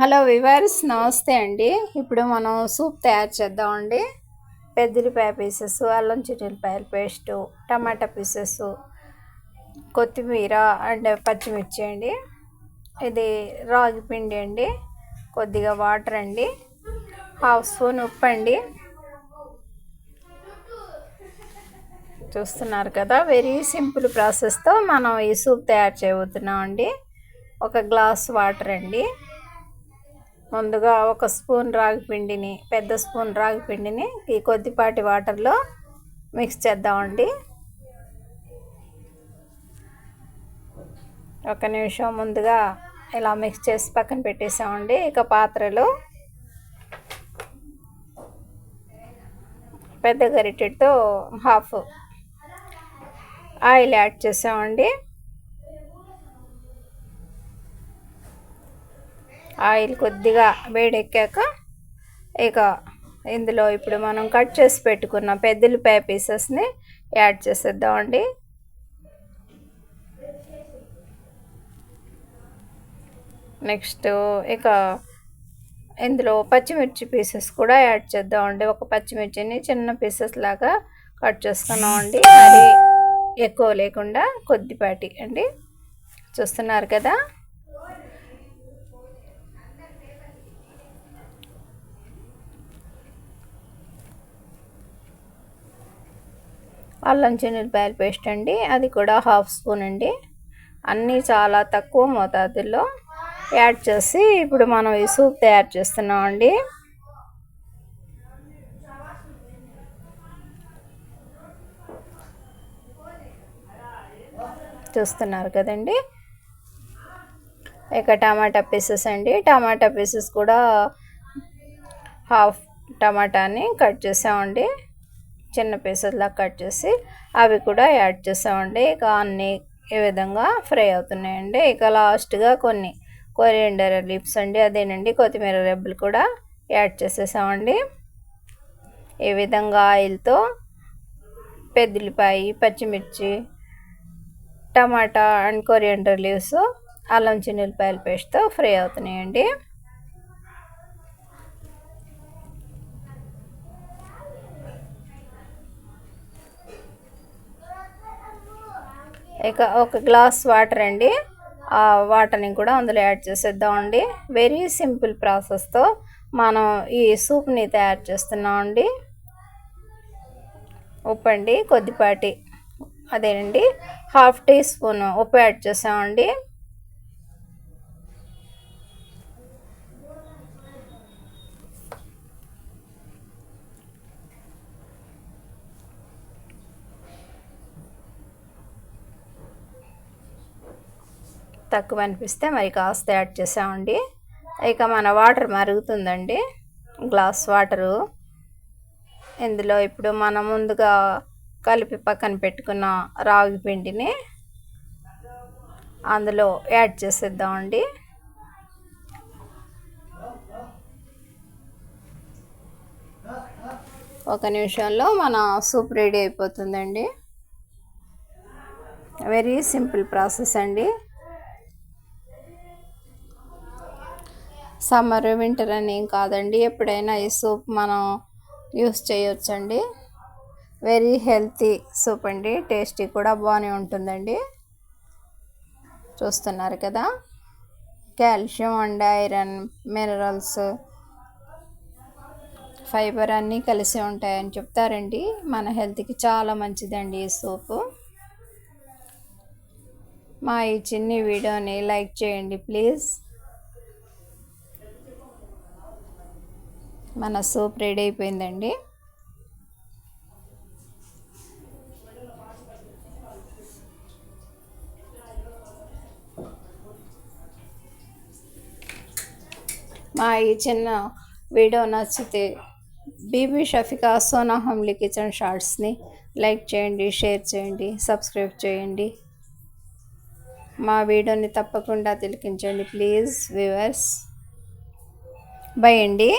Hello viewers, నమస్తే అండి. ఇప్పుడు మనం సూప్ తయారు చేద్దామండి. పెద్దలిపాయ పీసెస్, అల్లం చిన్నులపాయల పేస్టు, టమాటా పీసెస్, కొత్తిమీర అండ్ పచ్చిమిర్చి అండి. ఇది రాగి పిండి అండి, కొద్దిగా వాటర్ అండి, హాఫ్ స్పూన్ ఉప్పు అండి. చూస్తున్నారు కదా, వెరీ సింపుల్ ప్రాసెస్తో మనం ఈ సూప్ తయారు చేయబోతున్నాం అండి. ఒక గ్లాస్ వాటర్ అండి. ముందుగా ఒక స్పూన్ రాగి పిండిని, పెద్ద స్పూన్ రాగి పిండిని ఈ కొద్దిపాటి వాటర్లో మిక్స్ చేద్దామండి. ఒక నిమిషం ముందుగా ఇలా మిక్స్ చేసి పక్కన పెట్టేసామండి. ఇక పాత్రలో పెద్ద గరిటెతో హాఫ్ ఆయిల్ యాడ్ చేసామండి. ఆయిల్ కొద్దిగా వేడెక్కాక ఇక ఇందులో ఇప్పుడు మనం కట్ చేసి పెట్టుకున్న పెద్దలిపాయ పీసెస్ని యాడ్ చేసేద్దామండి. నెక్స్ట్ ఇక ఇందులో పచ్చిమిర్చి పీసెస్ కూడా యాడ్ చేద్దామండి. ఒక పచ్చిమిర్చిని చిన్న పీసెస్ లాగా కట్ చేసుకున్నామండి, మరి ఎక్కువ లేకుండా కొద్దిపాటి అండి. చూస్తున్నారు కదా, అల్లం చిన్నులపాయల పేస్ట్ అండి, అది కూడా హాఫ్ స్పూన్ అండి. అన్నీ చాలా తక్కువ మోతాదుల్లో యాడ్ చేసి ఇప్పుడు మనం ఈ సూప్ తయారు చేస్తున్నాం అండి. చూస్తున్నారు కదండి. ఇక టమాటా పీసెస్ అండి, టమాటా పీసెస్ కూడా హాఫ్ టమాటాని కట్ చేసామండి, చిన్న పీసెస్లా కట్ చేసి అవి కూడా యాడ్ చేసామండి. ఇక అన్నీ ఈ విధంగా ఫ్రై అవుతున్నాయండి. ఇక లాస్ట్గా కొన్ని కొరియండర్ లీవ్స్ అండి, అదేనండి కొత్తిమీర రెబ్బలు కూడా యాడ్ చేసేసామండి. ఈ విధంగా ఆయిల్తో పెద్దలిపాయ, పచ్చిమిర్చి, టమాటా అండ్ కొరియండర్ లీవ్స్, అల్లం చిన్నులపాయల పేస్ట్తో ఫ్రై అవుతున్నాయండి. ఇక ఒక గ్లాస్ వాటర్ అండి, ఆ వాటర్ని కూడా అందులో యాడ్ చేసేద్దామండి. వెరీ సింపుల్ ప్రాసెస్తో మనం ఈ సూప్ని తయారు చేస్తున్నామండి. ఉప్పు అండి కొద్దిపాటి, అదేనండి హాఫ్ టీ స్పూన్ ఉప్పు యాడ్ చేసామండి. తక్కువ అనిపిస్తే మరి కాస్త యాడ్ చేసామండి. ఇక మన వాటర్ మరుగుతుందండి, గ్లాస్ వాటరు. ఇందులో ఇప్పుడు మనం ముందుగా కలిపి పక్కన పెట్టుకున్న రాగి పిండిని అందులో యాడ్ చేసేద్దామండి. ఒక నిమిషంలో మన సూప్ రెడీ అయిపోతుందండి. వెరీ సింపుల్ ప్రాసెస్ అండి. సమ్మర్ వింటర్ అని ఏం కాదండి, ఎప్పుడైనా ఈ సూప్ మనం యూస్ చేయొచ్చండి. వెరీ హెల్తీ సూప్ అండి, టేస్టీ కూడా బాగానే ఉంటుందండి. చూస్తున్నారు కదా, calcium and iron, minerals, fibre అన్నీ కలిసి ఉంటాయని చెప్తారండి. మన హెల్త్కి చాలా మంచిదండి ఈ సూపు. మా ఈ చిన్ని వీడియోని లైక్ చేయండి ప్లీజ్. మన సూప్ రెడీ అయిపోయిందండి. మా ఈ చిన్న వీడియో నచ్చితే బీబీ షఫికా సోనా హోమ్లీ కిచెన్ షార్ట్స్ని లైక్ చేయండి, షేర్ చేయండి, సబ్స్క్రైబ్ చేయండి. మా వీడియోని తప్పకుండా తిలకించండి ప్లీజ్ వ్యూవర్స్. బై అండి.